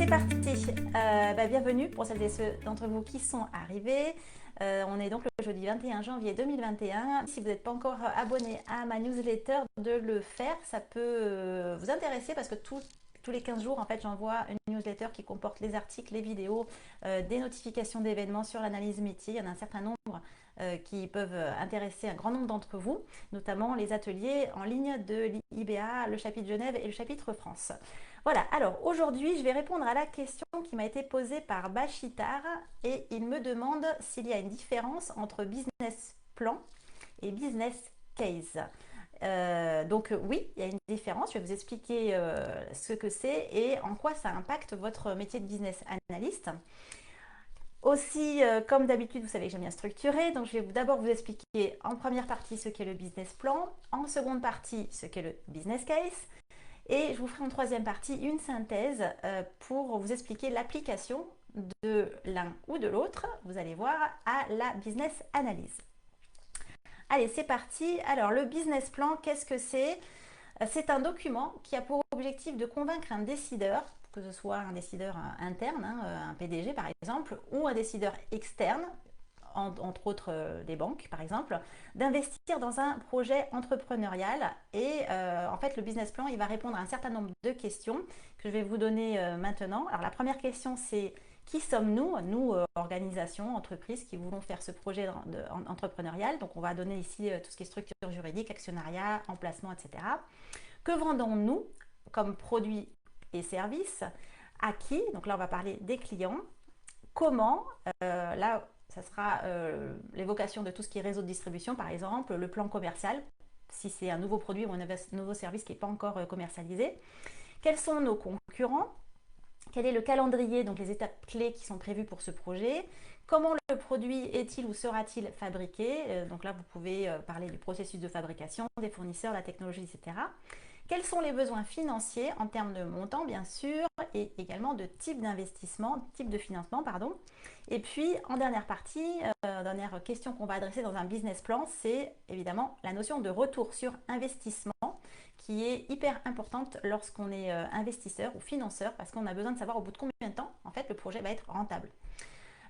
c'est parti. Bienvenue pour celles et ceux d'entre vous qui sont arrivés. On est donc le jeudi 21 janvier 2021. Si vous n'êtes pas encore abonné à ma newsletter, de le faire. Ça peut vous intéresser parce que tous les 15 jours, en fait, j'envoie une newsletter qui comporte les articles, les vidéos, des notifications d'événements sur l'analyse métier. Il y en a un certain nombre qui peuvent intéresser un grand nombre d'entre vous, notamment les ateliers en ligne de l'IBA, le chapitre Genève et le chapitre France. Voilà, alors aujourd'hui je vais répondre à la question qui m'a été posée par Bachitar et il me demande s'il y a une différence entre business plan et business case. Oui, il y a une différence. Je vais vous expliquer ce que c'est et en quoi ça impacte votre métier de business analyst. Aussi, comme d'habitude, vous savez que j'aime bien structurer, donc je vais d'abord vous expliquer en première partie ce qu'est le business plan, en seconde partie ce qu'est le business case, et je vous ferai en troisième partie une synthèse pour vous expliquer l'application de l'un ou de l'autre, vous allez voir, à la business analyse. Allez, c'est parti. Alors, le business plan, qu'est-ce que c'est? C'est un document qui a pour objectif de convaincre un décideur, que ce soit un décideur interne, un PDG par exemple, ou un décideur externe, entre autres des banques par exemple, d'investir dans un projet entrepreneurial. Et en fait, le business plan, il va répondre à un certain nombre de questions que je vais vous donner maintenant. Alors la première question, c'est qui sommes-nous, organisation, entreprise, qui voulons faire ce projet entrepreneurial. Donc on va donner ici tout ce qui est structure juridique, actionnariat, emplacement, etc. Que vendons-nous comme produits et services? À qui? Donc là, on va parler des clients. Comment? Là, ça sera l'évocation de tout ce qui est réseau de distribution, par exemple, le plan commercial, si c'est un nouveau produit ou un nouveau service qui n'est pas encore commercialisé. Quels sont nos concurrents? Quel est le calendrier, donc les étapes clés qui sont prévues pour ce projet? Comment le produit est-il ou sera-t-il fabriqué? Donc là, vous pouvez parler du processus de fabrication, des fournisseurs, la technologie, etc. Quels sont les besoins financiers en termes de montant, bien sûr, et également de type d'investissement, type de financement, pardon. Et puis, en dernière partie, dernière question qu'on va adresser dans un business plan, c'est évidemment la notion de retour sur investissement qui est hyper importante lorsqu'on est investisseur ou financeur parce qu'on a besoin de savoir au bout de combien de temps, en fait, le projet va être rentable.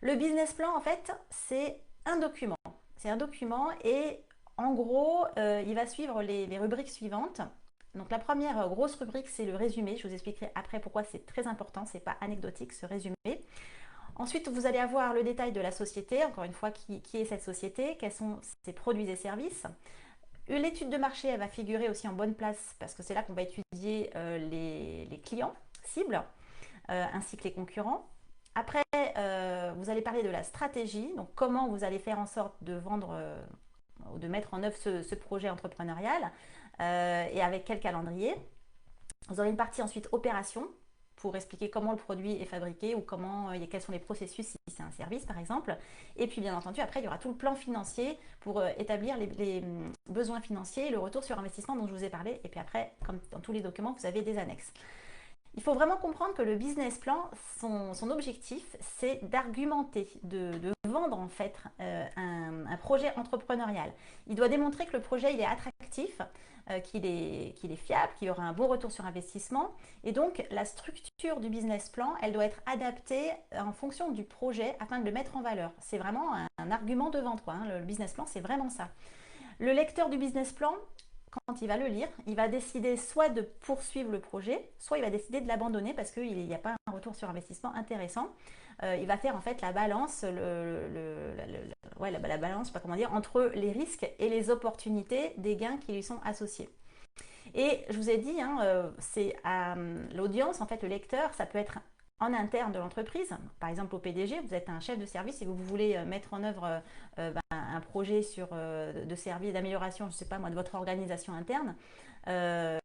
Le business plan, en fait, c'est un document. C'est un document et en gros, il va suivre les rubriques suivantes. Donc la première grosse rubrique, c'est le résumé. Je vous expliquerai après pourquoi c'est très important, c'est pas anecdotique ce résumé. Ensuite, vous allez avoir le détail de la société, encore une fois, qui est cette société, quels sont ses produits et services. L'étude de marché, elle va figurer aussi en bonne place parce que c'est là qu'on va étudier les clients cibles ainsi que les concurrents. Après, vous allez parler de la stratégie, donc comment vous allez faire en sorte de vendre ou de mettre en œuvre ce projet entrepreneurial et avec quel calendrier. Vous aurez une partie ensuite opération pour expliquer comment le produit est fabriqué ou quels sont les processus si c'est un service par exemple. Et puis bien entendu, après, il y aura tout le plan financier pour établir les besoins financiers et le retour sur investissement dont je vous ai parlé. Et puis après, comme dans tous les documents, vous avez des annexes. Il faut vraiment comprendre que le business plan, son objectif, c'est d'argumenter, de vendre en fait un projet entrepreneurial. Il doit démontrer que le projet il est attractif, qu'il est fiable, qu'il y aura un bon retour sur investissement. Et donc la structure du business plan, elle doit être adaptée en fonction du projet afin de le mettre en valeur. C'est vraiment un argument de vente, quoi, hein. Le business plan, c'est vraiment ça. Le lecteur du business plan, quand il va le lire, il va décider soit de poursuivre le projet, soit il va décider de l'abandonner parce qu'il n'y a pas un retour sur investissement intéressant. Il va faire en fait la balance, la balance, je sais pas comment dire, entre les risques et les opportunités des gains qui lui sont associés. Et je vous ai dit, c'est à l'audience, en fait, le lecteur, ça peut être en interne de l'entreprise, par exemple au PDG, vous êtes un chef de service et vous voulez mettre en œuvre un projet de service d'amélioration, je ne sais pas moi, de votre organisation interne, ça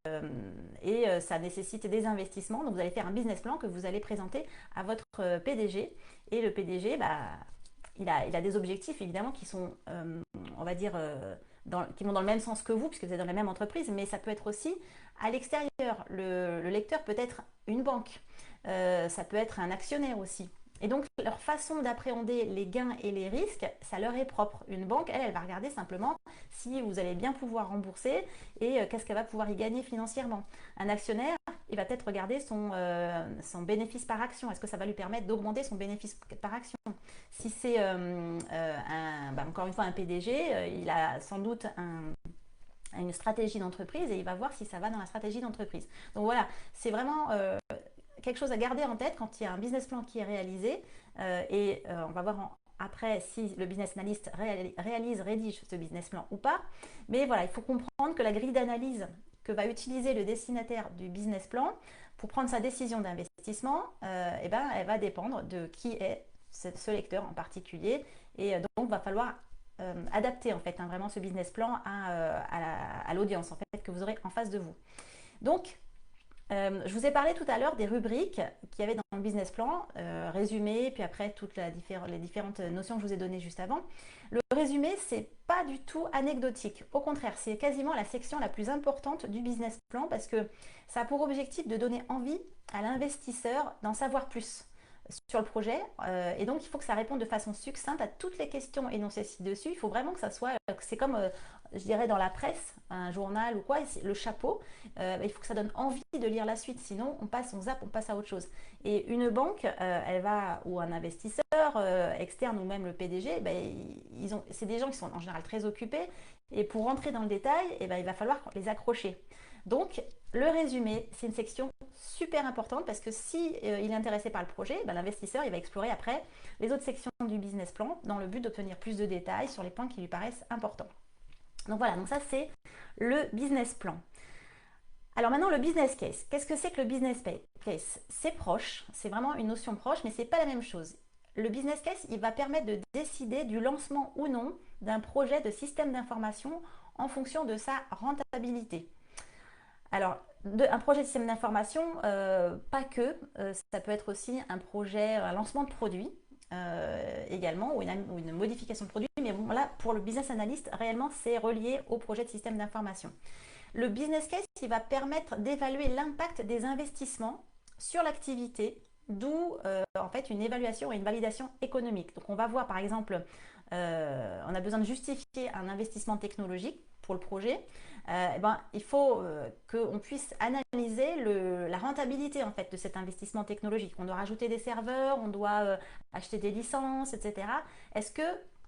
nécessite des investissements, donc vous allez faire un business plan que vous allez présenter à votre PDG, et le PDG, il a des objectifs évidemment qui sont, on va dire, qui vont dans le même sens que vous, puisque vous êtes dans la même entreprise, mais ça peut être aussi à l'extérieur. Le lecteur peut être une banque, ça peut être un actionnaire aussi, Et donc, leur façon d'appréhender les gains et les risques, ça leur est propre. Une banque, elle va regarder simplement si vous allez bien pouvoir rembourser et qu'est-ce qu'elle va pouvoir y gagner financièrement. Un actionnaire, il va peut-être regarder son bénéfice par action. Est-ce que ça va lui permettre d'augmenter son bénéfice par action? Si c'est encore une fois un PDG, il a sans doute une stratégie d'entreprise et il va voir si ça va dans la stratégie d'entreprise. Donc voilà, c'est vraiment quelque chose à garder en tête quand il y a un business plan qui est réalisé on va voir après si le business analyst rédige ce business plan ou pas. Mais voilà, il faut comprendre que la grille d'analyse que va utiliser le destinataire du business plan pour prendre sa décision d'investissement, elle va dépendre de qui est ce lecteur en particulier. Et donc, il va falloir adapter en fait vraiment ce business plan à l'audience en fait, que vous aurez en face de vous. Donc, je vous ai parlé tout à l'heure des rubriques qu'il y avait dans le business plan, résumé, puis après toutes les différentes notions que je vous ai données juste avant. Le résumé, c'est pas du tout anecdotique. Au contraire, c'est quasiment la section la plus importante du business plan parce que ça a pour objectif de donner envie à l'investisseur d'en savoir plus sur le projet. Et donc, il faut que ça réponde de façon succincte à toutes les questions énoncées ci-dessus. Il faut vraiment que ça soit, c'est comme, je dirais, dans la presse, un journal ou quoi, le chapeau. Il faut que ça donne envie de lire la suite. Sinon, on zappe, on passe à autre chose. Et une banque, elle va, ou un investisseur externe ou même le PDG, c'est des gens qui sont en général très occupés. Et pour rentrer dans le détail, il va falloir les accrocher. Donc, le résumé, c'est une section super importante parce que si il est intéressé par le projet, l'investisseur il va explorer après les autres sections du business plan dans le but d'obtenir plus de détails sur les points qui lui paraissent importants. Donc voilà, donc ça c'est le business plan. Alors maintenant le business case. Qu'est-ce que c'est que le business case? C'est proche, c'est vraiment une notion proche, mais c'est pas la même chose. Le business case, il va permettre de décider du lancement ou non d'un projet de système d'information en fonction de sa rentabilité. Alors, un projet de système d'information, pas que, ça peut être aussi un projet, un lancement de produit également, ou une modification de produit, mais bon, là, pour le business analyst, réellement, c'est relié au projet de système d'information. Le business case, il va permettre d'évaluer l'impact des investissements sur l'activité, d'où en fait une évaluation et une validation économique. Donc, on va voir par exemple, on a besoin de justifier un investissement technologique pour le projet. Il faut qu'on puisse analyser la rentabilité en fait de cet investissement technologique. On doit rajouter des serveurs, on doit acheter des licences, etc.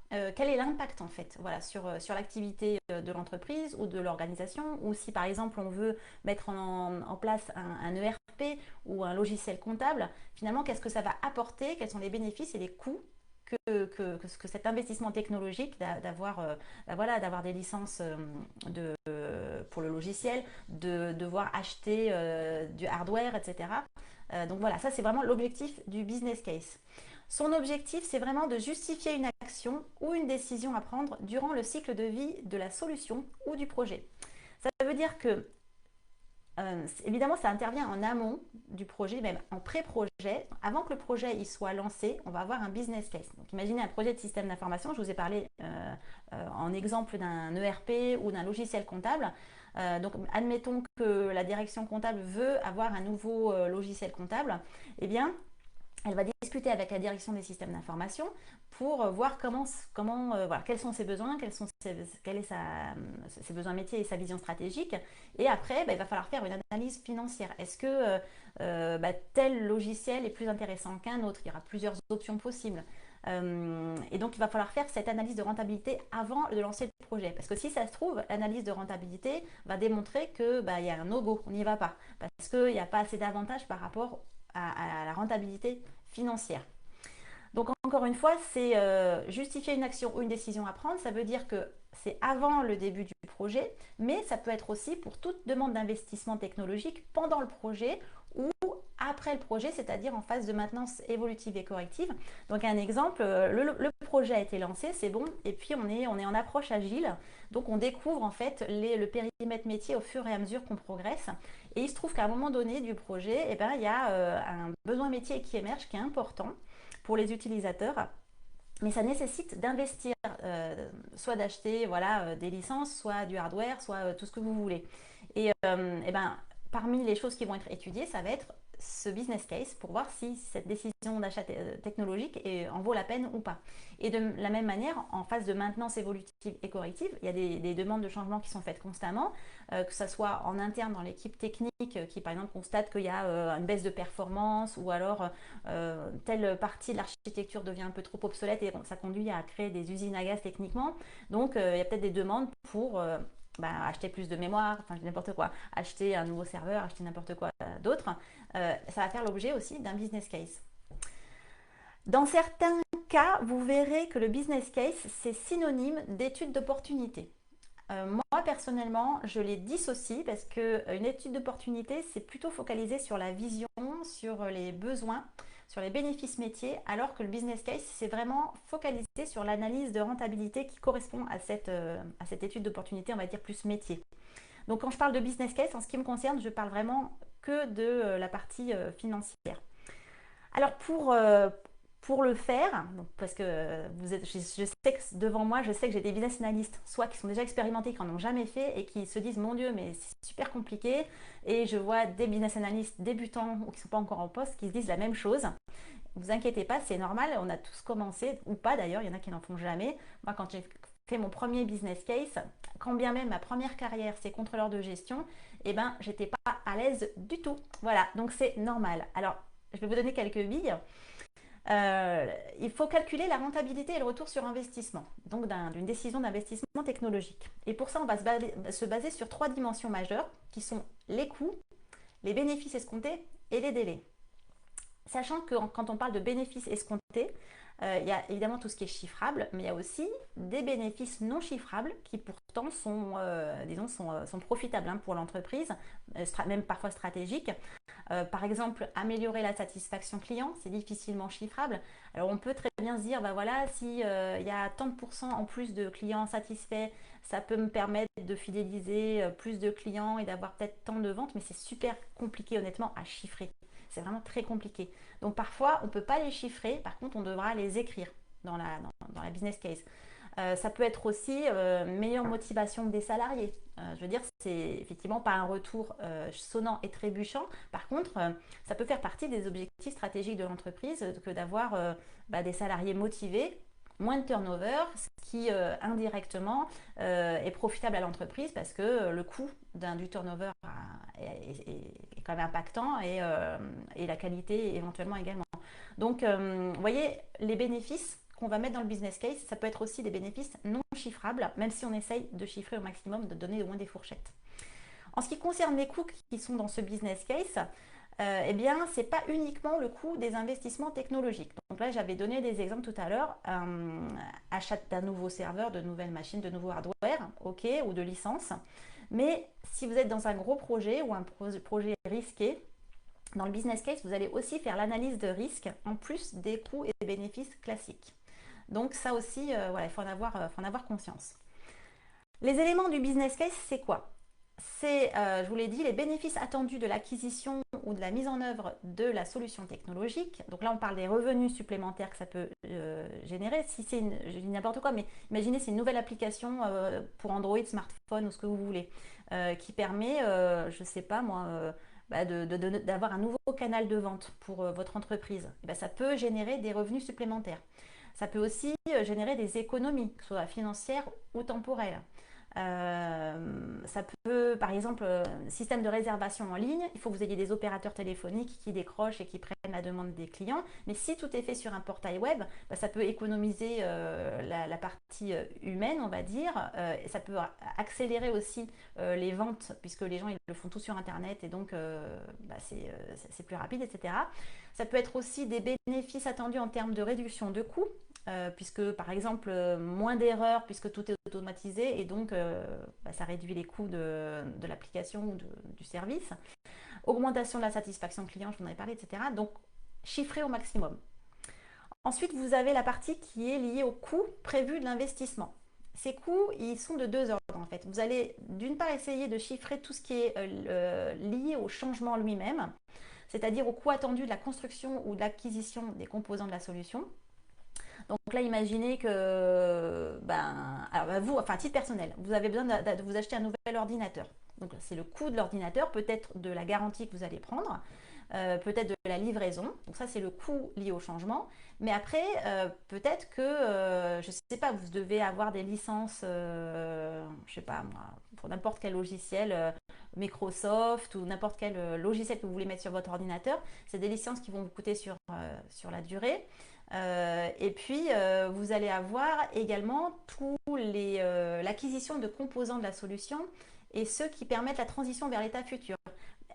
Quel est l'impact en fait sur l'activité de l'entreprise ou de l'organisation, ou si par exemple on veut mettre en place un ERP ou un logiciel comptable, finalement qu'est-ce que ça va apporter, quels sont les bénéfices et les coûts que cet investissement technologique d'avoir des licences pour le logiciel, de devoir acheter du hardware, etc. Donc voilà, ça c'est vraiment l'objectif du business case. Son objectif, c'est vraiment de justifier une action ou une décision à prendre durant le cycle de vie de la solution ou du projet. Ça veut dire que évidemment, ça intervient en amont du projet, même en pré-projet. Avant que le projet il soit lancé, on va avoir un business case. Donc, imaginez un projet de système d'information. Je vous ai parlé en exemple d'un ERP ou d'un logiciel comptable. Donc, admettons que la direction comptable veut avoir un nouveau logiciel comptable. Eh bien, elle va discuter avec la direction des systèmes d'information pour voir quels sont ses besoins, quels est ses besoins métiers et sa vision stratégique. Et après, il va falloir faire une analyse financière. Est-ce que tel logiciel est plus intéressant qu'un autre? Il y aura plusieurs options possibles. Et donc, il va falloir faire cette analyse de rentabilité avant de lancer le projet. Parce que si ça se trouve, l'analyse de rentabilité va démontrer qu'il y a un no-go, on n'y va pas. Parce qu'il n'y a pas assez d'avantages par rapport à la rentabilité financière. Donc encore une fois, c'est justifier une action ou une décision à prendre. Ça veut dire que c'est avant le début du projet, mais ça peut être aussi pour toute demande d'investissement technologique pendant le projet ou après le projet, c'est-à-dire en phase de maintenance évolutive et corrective. Donc un exemple, le projet a été lancé, c'est bon, et puis on est en approche agile, donc on découvre en fait le périmètre métier au fur et à mesure qu'on progresse. Et il se trouve qu'à un moment donné du projet, il y a un besoin métier qui émerge, qui est important pour les utilisateurs. Mais ça nécessite d'investir, soit d'acheter des licences, soit du hardware, soit tout ce que vous voulez. Et parmi les choses qui vont être étudiées, ça va être ce business case pour voir si cette décision d'achat technologique en vaut la peine ou pas. Et de la même manière, en phase de maintenance évolutive et corrective, il y a des demandes de changement qui sont faites constamment, que ce soit en interne dans l'équipe technique qui par exemple constate qu'il y a une baisse de performance ou alors telle partie de l'architecture devient un peu trop obsolète et ça conduit à créer des usines à gaz techniquement. Donc il y a peut-être des demandes pour acheter plus de mémoire, enfin n'importe quoi, acheter un nouveau serveur, acheter n'importe quoi d'autre. Ça va faire l'objet aussi d'un business case. Dans certains cas, vous verrez que le business case, c'est synonyme d'étude d'opportunité. Moi, personnellement, je les dissocie parce qu'une étude d'opportunité, c'est plutôt focalisé sur la vision, sur les besoins, sur les bénéfices métiers, alors que le business case, c'est vraiment focalisé sur l'analyse de rentabilité qui correspond à cette étude d'opportunité, on va dire plus métier. Donc, quand je parle de business case, en ce qui me concerne, je parle vraiment que de la partie financière. Alors, pour le faire, donc parce que je sais que devant moi, je sais que j'ai des business analysts, soit qui sont déjà expérimentés, qui n'en ont jamais fait et qui se disent mon Dieu, mais c'est super compliqué. Et je vois des business analysts débutants ou qui ne sont pas encore en poste qui se disent la même chose. Ne vous inquiétez pas, c'est normal, on a tous commencé, ou pas d'ailleurs, il y en a qui n'en font jamais. Moi, quand j'ai fait mon premier business case, quand bien même ma première carrière c'est contrôleur de gestion, eh ben j'étais pas à l'aise du tout. Voilà, donc c'est normal. Alors, je vais vous donner quelques billes. Il faut calculer la rentabilité et le retour sur investissement, donc d'une décision d'investissement technologique. Et pour ça, on va se baser sur 3 dimensions majeures qui sont les coûts, les bénéfices escomptés et les délais. Sachant que quand on parle de bénéfices escomptés, il y a évidemment tout ce qui est chiffrable, mais il y a aussi des bénéfices non chiffrables qui pourtant sont, sont profitables pour l'entreprise, même parfois stratégiques. Par exemple, améliorer la satisfaction client, c'est difficilement chiffrable. Alors on peut très bien se dire, voilà, si y a tant de pourcents en plus de clients satisfaits, ça peut me permettre de fidéliser plus de clients et d'avoir peut-être tant de ventes, mais c'est super compliqué honnêtement à chiffrer. C'est vraiment très compliqué. Donc parfois, on ne peut pas les chiffrer, par contre, on devra les écrire dans la business case. Ça peut être aussi meilleure motivation des salariés. Je veux dire, c'est effectivement pas un retour sonnant et trébuchant. Par contre, ça peut faire partie des objectifs stratégiques de l'entreprise que d'avoir des salariés motivés, moins de turnover, ce qui indirectement est profitable à l'entreprise parce que le coût du turnover est quand même impactant et la qualité éventuellement également. Donc, vous voyez, les bénéfices qu'on va mettre dans le business case, ça peut être aussi des bénéfices non chiffrables, même si on essaye de chiffrer au maximum, de donner au moins des fourchettes. En ce qui concerne les coûts qui sont dans ce business case, eh bien, ce n'est pas uniquement le coût des investissements technologiques. Donc là, j'avais donné des exemples tout à l'heure, achat d'un nouveau serveur, de nouvelles machines, de nouveaux hardware, ok, ou de licences. Mais si vous êtes dans un gros projet ou un projet risqué, dans le business case, vous allez aussi faire l'analyse de risque en plus des coûts et des bénéfices classiques. Donc ça aussi, il faut en avoir conscience. Les éléments du business case, c'est quoi? C'est, je vous l'ai dit, les bénéfices attendus de l'acquisition ou de la mise en œuvre de la solution technologique. Donc là, on parle des revenus supplémentaires que ça peut générer. Si c'est je dis n'importe quoi, mais imaginez c'est une nouvelle application pour Android, smartphone ou ce que vous voulez, qui permet, je ne sais pas moi, d'avoir un nouveau canal de vente pour votre entreprise. Et bien, ça peut générer des revenus supplémentaires. Ça peut aussi générer des économies, que ce soit financières ou temporelles. Ça peut, par exemple, système de réservation en ligne, il faut que vous ayez des opérateurs téléphoniques qui décrochent et qui prennent la demande des clients. Mais si tout est fait sur un portail web, ça peut économiser la partie humaine, on va dire. Ça peut accélérer aussi les ventes, puisque les gens ils le font tout sur Internet et donc c'est plus rapide, etc. Ça peut être aussi des bénéfices attendus en termes de réduction de coûts. Puisque par exemple moins d'erreurs puisque tout est automatisé et donc ça réduit les coûts de l'application ou du service. Augmentation de la satisfaction client, je vous en avais parlé, etc. Donc chiffrer au maximum. Ensuite, vous avez la partie qui est liée au coût prévu de l'investissement. Ces coûts, ils sont de 2 ordres en fait. Vous allez d'une part essayer de chiffrer tout ce qui est lié au changement lui-même, c'est-à-dire au coût attendu de la construction ou de l'acquisition des composants de la solution. Donc là, imaginez que, vous, enfin à titre personnel, vous avez besoin de vous acheter un nouvel ordinateur. Donc c'est le coût de l'ordinateur, peut-être de la garantie que vous allez prendre, peut-être de la livraison. Donc ça, c'est le coût lié au changement. Mais après, peut-être que, je ne sais pas, vous devez avoir des licences, je ne sais pas moi, pour n'importe quel logiciel, Microsoft ou n'importe quel logiciel que vous voulez mettre sur votre ordinateur. C'est des licences qui vont vous coûter sur la durée. Et puis, vous allez avoir également l'acquisition de composants de la solution et ceux qui permettent la transition vers l'état futur.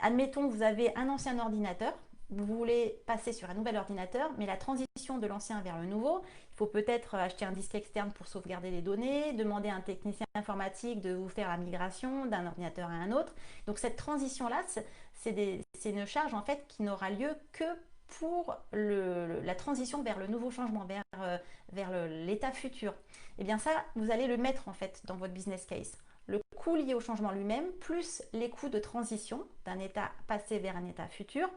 Admettons que vous avez un ancien ordinateur, vous voulez passer sur un nouvel ordinateur, mais la transition de l'ancien vers le nouveau, il faut peut-être acheter un disque externe pour sauvegarder les données, demander à un technicien informatique de vous faire la migration d'un ordinateur à un autre. Donc cette transition-là, c'est une charge en fait qui n'aura lieu que pour la transition vers le nouveau changement, vers l'état futur. Et bien ça, vous allez le mettre en fait dans votre business case. Le coût lié au changement lui-même, plus les coûts de transition d'un état passé vers un état futur.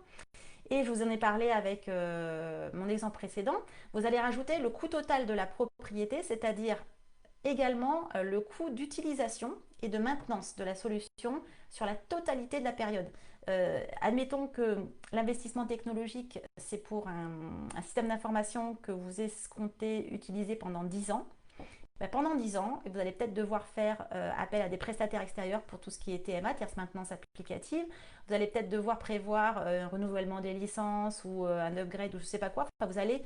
Et je vous en ai parlé avec mon exemple précédent. Vous allez rajouter le coût total de la propriété, c'est-à-dire également le coût d'utilisation et de maintenance de la solution sur la totalité de la période. Admettons que l'investissement technologique, c'est pour un système d'information que vous escomptez utiliser pendant 10 ans. Pendant 10 ans, vous allez peut-être devoir faire appel à des prestataires extérieurs pour tout ce qui est TMA, tierce maintenance applicative. Vous allez peut-être devoir prévoir un renouvellement des licences ou un upgrade ou je ne sais pas quoi. Enfin, vous allez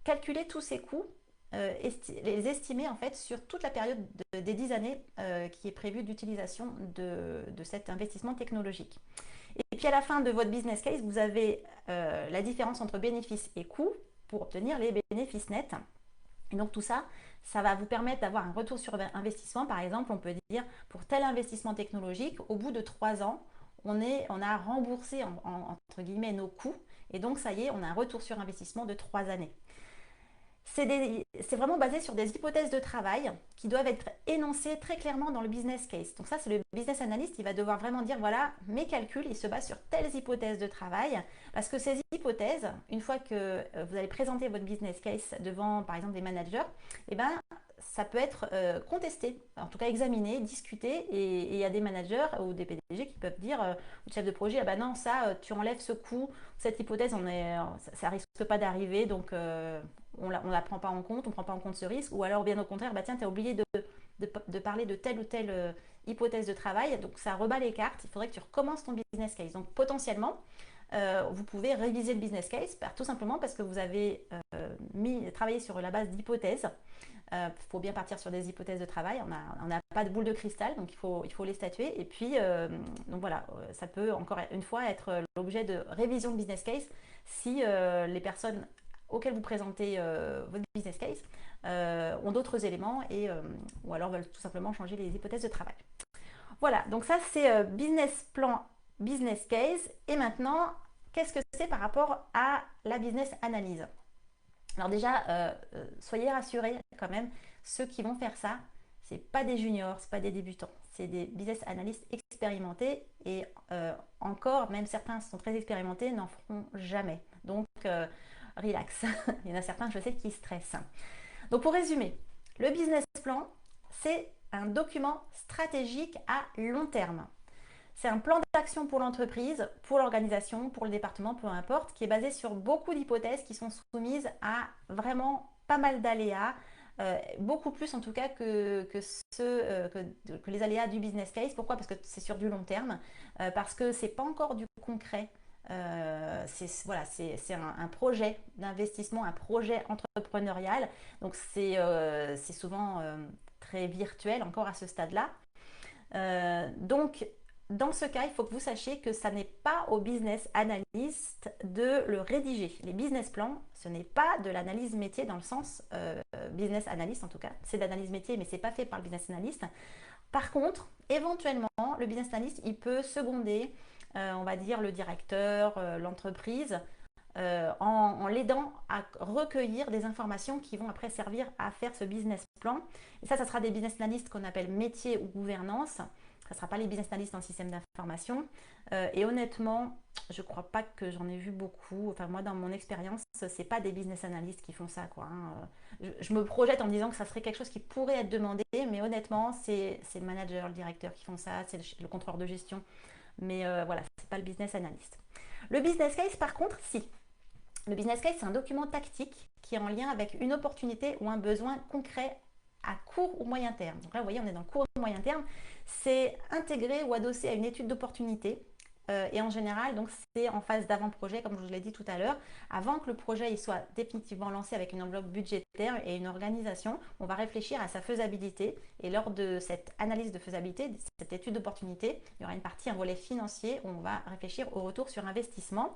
calculer tous ces coûts, les estimer en fait sur toute la période des 10 années qui est prévue d'utilisation de cet investissement technologique. Et puis à la fin de votre business case, vous avez la différence entre bénéfices et coûts pour obtenir les bénéfices nets. Et donc tout ça, ça va vous permettre d'avoir un retour sur investissement. Par exemple, on peut dire pour tel investissement technologique, au bout de 3 ans, on a remboursé entre guillemets nos coûts. Et donc ça y est, on a un retour sur investissement de 3 années. C'est vraiment basé sur des hypothèses de travail qui doivent être énoncées très clairement dans le business case. Donc ça, c'est le business analyst, il va devoir vraiment dire, voilà, mes calculs, ils se basent sur telles hypothèses de travail, parce que ces hypothèses, une fois que vous allez présenter votre business case devant, par exemple, des managers, eh ben, ça peut être contesté, en tout cas examiné, discuté, et il y a des managers ou des PDG qui peuvent dire, ou chef de projet, ah ben non, ça, tu enlèves ce coût, cette hypothèse, ça risque pas d'arriver, donc on la prend pas en compte, on prend pas en compte ce risque, ou alors bien au contraire, bah tiens, tu as oublié de parler de telle ou telle hypothèse de travail, donc ça rebat les cartes, il faudrait que tu recommences ton business case. Donc potentiellement, vous pouvez réviser le business case tout simplement parce que vous avez travaillé sur la base d'hypothèses. Il faut bien partir sur des hypothèses de travail. On n'a pas de boule de cristal, donc il faut les statuer. Et puis, donc voilà, ça peut encore une fois être l'objet de révision de business case si les personnes auxquelles vous présentez votre business case ont d'autres éléments ou alors veulent tout simplement changer les hypothèses de travail. Voilà, donc ça c'est business plan, business case. Et maintenant, qu'est-ce que c'est par rapport à la business analyse? Alors déjà, soyez rassurés quand même, ceux qui vont faire ça, c'est pas des juniors, c'est pas des débutants, c'est des business analysts expérimentés et encore, même certains sont très expérimentés, n'en feront jamais. Donc, relax. Il y en a certains, je sais, qui stressent. Donc, pour résumer, le business plan, c'est un document stratégique à long terme. C'est un plan d'action pour l'entreprise, pour l'organisation, pour le département, peu importe, qui est basé sur beaucoup d'hypothèses qui sont soumises à vraiment pas mal d'aléas, beaucoup plus en tout cas que les aléas du business case. Pourquoi? Parce que c'est sur du long terme, parce que c'est pas encore du concret. Voilà, c'est un projet d'investissement, un projet entrepreneurial. Donc c'est souvent très virtuel encore à ce stade-là. Donc dans ce cas, il faut que vous sachiez que ça n'est pas au business analyst de le rédiger. Les business plans, ce n'est pas de l'analyse métier dans le sens business analyst en tout cas. C'est de l'analyse métier, mais ce n'est pas fait par le business analyst. Par contre, éventuellement, le business analyst, il peut seconder, on va dire, le directeur, l'entreprise, en l'aidant à recueillir des informations qui vont après servir à faire ce business plan. Et ça sera des business analysts qu'on appelle métier ou gouvernance. Ça ne sera pas les business analysts en système d'information. Et honnêtement, je ne crois pas que j'en ai vu beaucoup. Enfin, moi, dans mon expérience, ce n'est pas des business analysts qui font ça, quoi, hein. Je me projette en me disant que ça serait quelque chose qui pourrait être demandé, mais honnêtement, c'est le manager, le directeur qui font ça, c'est le contrôleur de gestion. Mais voilà, ce n'est pas le business analyst. Le business case, par contre, si. Le business case, c'est un document tactique qui est en lien avec une opportunité ou un besoin concret à court ou moyen terme. Donc là, vous voyez, on est dans le court ou moyen terme. C'est intégré ou adossé à une étude d'opportunité. Et en général, donc c'est en phase d'avant-projet, comme je vous l'ai dit tout à l'heure. Avant que le projet il soit définitivement lancé avec une enveloppe budgétaire et une organisation, on va réfléchir à sa faisabilité. Et lors de cette analyse de faisabilité, de cette étude d'opportunité, il y aura une partie, un volet financier où on va réfléchir au retour sur investissement.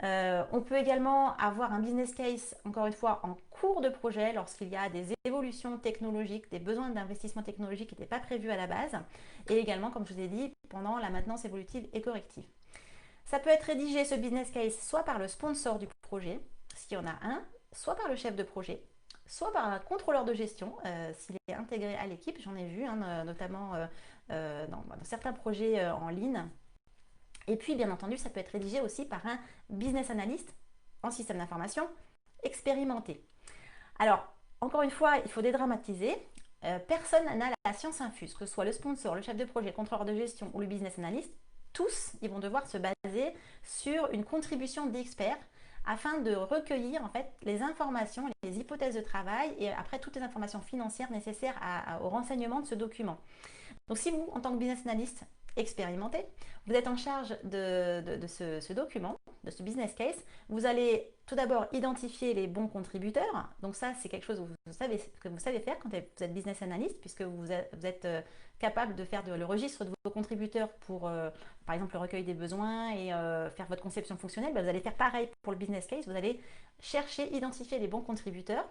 On peut également avoir un business case, encore une fois, en cours de projet lorsqu'il y a des évolutions technologiques, des besoins d'investissement technologique qui n'étaient pas prévus à la base, et également, comme je vous ai dit, pendant la maintenance évolutive et corrective. Ça peut être rédigé, ce business case, soit par le sponsor du projet, s'il y en a un, soit par le chef de projet, soit par un contrôleur de gestion, s'il est intégré à l'équipe. J'en ai vu, notamment dans certains projets en ligne. Et puis, bien entendu, ça peut être rédigé aussi par un business analyst en système d'information expérimenté. Alors, encore une fois, il faut dédramatiser. Personne n'a la science infuse, que ce soit le sponsor, le chef de projet, le contrôleur de gestion ou le business analyst. Tous, ils vont devoir se baser sur une contribution d'experts afin de recueillir en fait les informations, les hypothèses de travail et après toutes les informations financières nécessaires au renseignement de ce document. Donc si vous, en tant que business analyst expérimenté, vous êtes en charge de ce document, de ce business case, vous allez tout d'abord identifier les bons contributeurs. Donc ça, c'est quelque chose que vous savez faire quand vous êtes business analyst, puisque vous êtes capable de faire le registre de vos contributeurs pour, par exemple, le recueil des besoins et faire votre conception fonctionnelle. Vous allez faire pareil pour le business case. Vous allez chercher, identifier les bons contributeurs.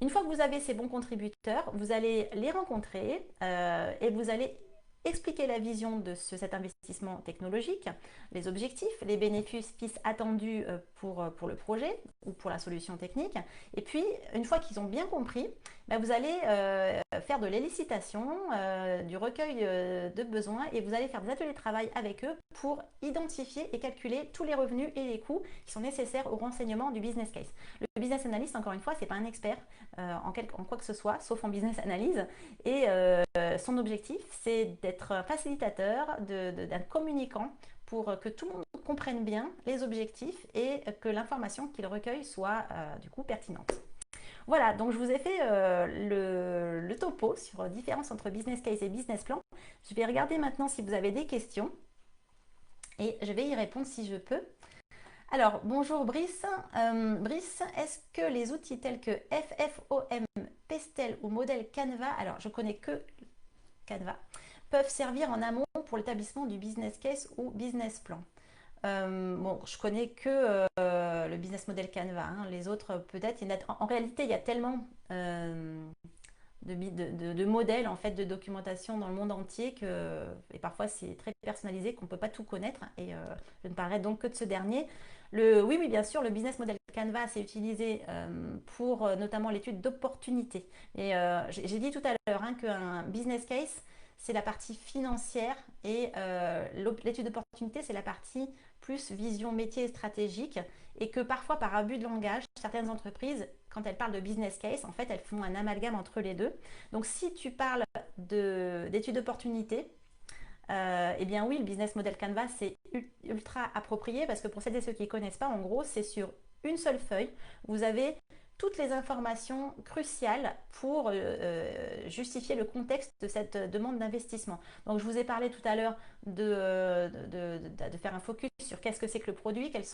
Une fois que vous avez ces bons contributeurs, vous allez les rencontrer et vous allez expliquer la vision de cet investissement technologique, les objectifs, les bénéfices attendus pour le projet ou pour la solution technique. Et puis, une fois qu'ils ont bien compris, vous allez faire de l'élicitation, du recueil de besoins et vous allez faire des ateliers de travail avec eux pour identifier et calculer tous les revenus et les coûts qui sont nécessaires au renseignement du business case. Le business analyst, encore une fois, ce n'est pas un expert en quoi que ce soit, sauf en business analyse. Et son objectif, c'est d'être un facilitateur, d'un communicant pour que tout le monde comprenne bien les objectifs et que l'information qu'il recueille soit du coup pertinente. Voilà, donc je vous ai fait le topo sur la différence entre business case et business plan. Je vais regarder maintenant si vous avez des questions et je vais y répondre si je peux. Alors, bonjour Brice. Brice, est-ce que les outils tels que FFOM, Pestel ou modèle Canva, alors je connais que Canva, peuvent servir en amont pour l'établissement du business case ou business plan? Bon, je connais que le business model Canva, hein. Les autres peut-être. En réalité, il y a tellement de modèles en fait de documentation dans le monde entier et parfois c'est très personnalisé qu'on ne peut pas tout connaître et je ne parlerai donc que de ce dernier. Oui, bien sûr, le business model Canva c'est utilisé pour notamment l'étude d'opportunité. Et j'ai dit tout à l'heure qu'un business case c'est la partie financière et l'étude d'opportunité c'est la partie plus vision métier et stratégique et que parfois par abus de langage, certaines entreprises, quand elles parlent de business case, en fait, elles font un amalgame entre les deux. Donc, si tu parles d'études d'opportunité, eh bien oui, le business model Canva, c'est ultra approprié parce que pour celles et ceux qui ne connaissent pas, en gros, c'est sur une seule feuille. Vous avez toutes les informations cruciales pour justifier le contexte de cette demande d'investissement. Donc, je vous ai parlé tout à l'heure de faire un focus sur qu'est-ce que c'est que le produit, quelle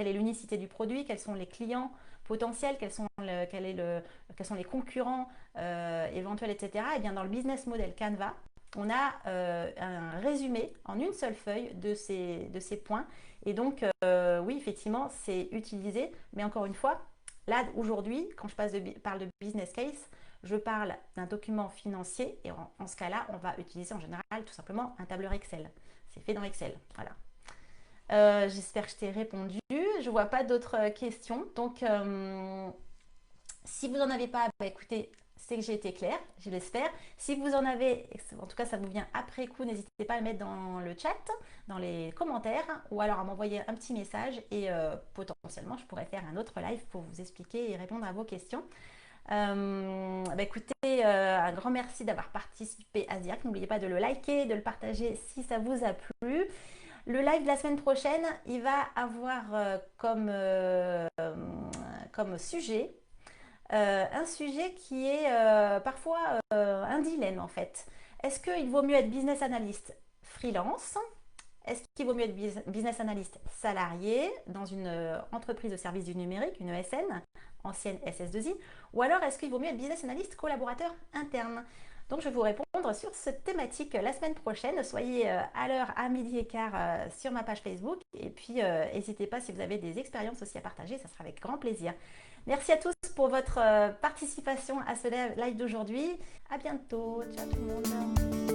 est l'unicité du produit, quels sont les clients potentiels, quels sont les concurrents éventuels, etc. Et bien, dans le business model Canva, on a un résumé en une seule feuille de ces points. Et donc, oui, effectivement, c'est utilisé, mais encore une fois, là, aujourd'hui, quand je parle de business case, je parle d'un document financier et en ce cas-là, on va utiliser en général tout simplement un tableur Excel. C'est fait dans Excel. Voilà. J'espère que je t'ai répondu. Je ne vois pas d'autres questions. Donc, si vous n'en avez pas, écoutez, c'est que j'ai été claire, je l'espère. Si vous en avez, en tout cas ça vous vient après coup, n'hésitez pas à le mettre dans le chat, dans les commentaires, ou alors à m'envoyer un petit message et potentiellement je pourrais faire un autre live pour vous expliquer et répondre à vos questions. Écoutez, un grand merci d'avoir participé à ce direct. N'oubliez pas de le liker, de le partager si ça vous a plu. Le live de la semaine prochaine, il va avoir comme sujet un sujet qui est parfois un dilemme en fait. Est-ce qu'il vaut mieux être business analyst freelance? Est-ce qu'il vaut mieux être business analyst salarié dans une entreprise de service du numérique, une ESN, ancienne SS2I, ou alors est-ce qu'il vaut mieux être business analyst collaborateur interne? Donc je vais vous répondre sur cette thématique la semaine prochaine. Soyez à l'heure à 12h15 sur ma page Facebook. Et puis n'hésitez pas si vous avez des expériences aussi à partager, ça sera avec grand plaisir. Merci à tous pour votre participation à ce live d'aujourd'hui. À bientôt. Ciao tout le monde.